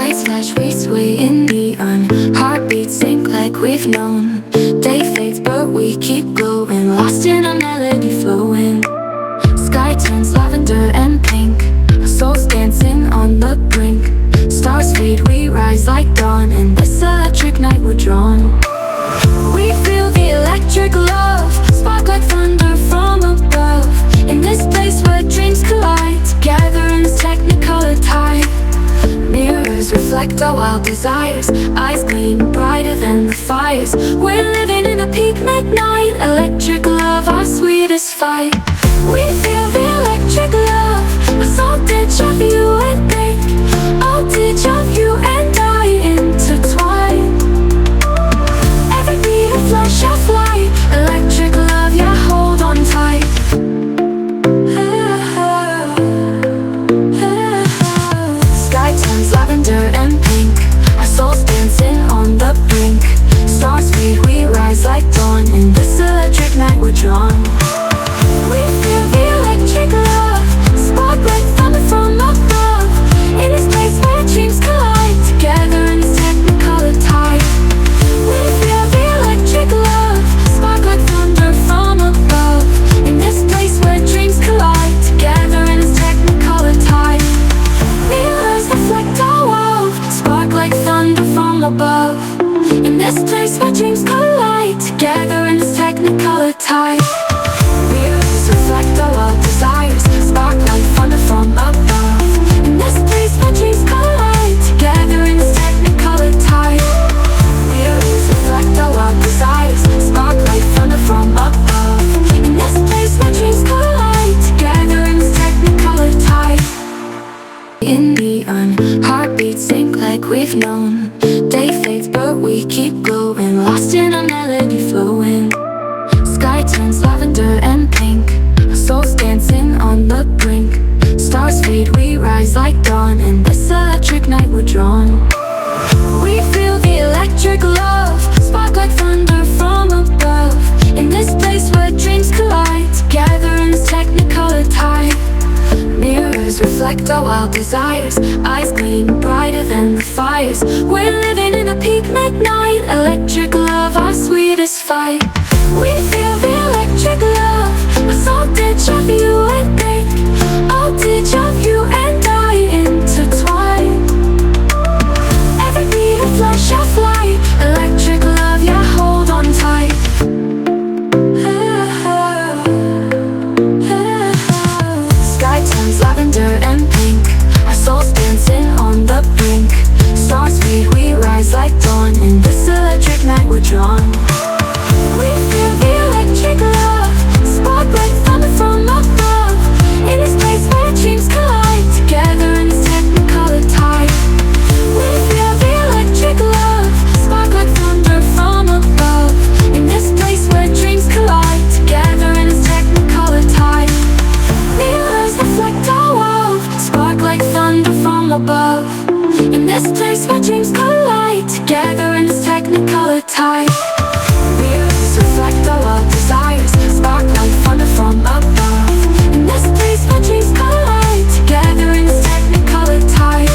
Lights flash, we sway in neon. Heartbeats sync like we've known. Day fades but we keep glowing, lost in a melody flowing. Sky turns lavender and pink, our souls dancing on the brink. Stars fade, we rise like dawn. In this electric night we're drawn. We feel the electric love, spark like thunder from above. In this place where dreams collide, together in this technicolor tide. Mirrors reflect our wild desires, eyes gleam brighter than the fires. We're living in a peak midnight, electric love, our sweetest fight. We feel the electric love, a salted of you and think. All ditch of you and I intertwine. Every beat a flash of light, electric love, yeah, hold on tight. Sky turns lavender and pink, our souls dancing on the brink. Stars fade, we rise like dawn. In this electric night we're drawn. We feel the electric love, spark like thunder from above. In this place where dreams collide, together in this technicolor tide. We feel the electric love, spark like thunder from above. In this place where dreams collide, together in this technicolor tide. Mirrors reflect our world, spark like thunder from above. In this place where dreams collide, together in this technicolor tide. Reflect our wild desires, spark like thunder from above. In this place where dreams collide, together in this technicolor tide. Mirrors reflect our wild desires, spark like thunder from above. In this place where dreams collide, together in this technicolor tide. In neon, heartbeats sync like we've known. Day fades but we keep glowing, lost in a melody flowing. Sky turns lavender and pink, souls dancing on the brink. Stars fade, we rise like dawn. In this electric night we're drawn. We feel the electric love, spark like thunder from above. In this place where dreams collide, together in this technicolor tide. Mirrors reflect our wild desires, eyes gleam brighter than the fires. We're living in a peak midnight, electric love, our sweetest fight. We feel the electric love, a salted of you and think. All ditch of you and I intertwine. Every beat a flash of light, electric love, yeah, hold on tight. Sky turns lavender and pink, our souls dancing on the brink. Stars fade, we rise like dawn. In this electric night we're drawn. We feel the electric love, spark like thunder from above. In this place where dreams collide, together in this technicolor tide. We feel the electric love, spark like thunder from above. In this place where dreams collide, together in this technicolor tide. Mirrors reflect our world, spark like thunder from above. In this place where dreams collide, together in this technicolor tide. Reflect our wild desires, spark like thunder from above. In this place where dreams collide, together in this technicolor tide.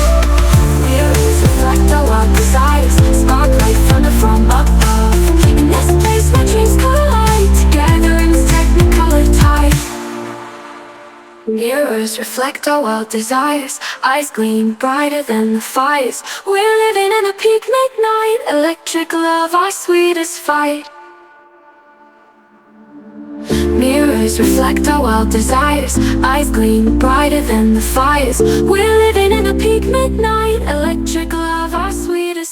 Mirrors reflect our wild desires, spark like thunder from above. In this place where dreams collide, together in this technicolor tide. Mirrors reflect our wild desires, eyes gleam brighter than the fires. We're living in a peak midnight, electric love, our sweetest fight. Mirrors reflect our wild desires, eyes gleam brighter than the fires. We're living in a peak midnight, electric love, our sweetest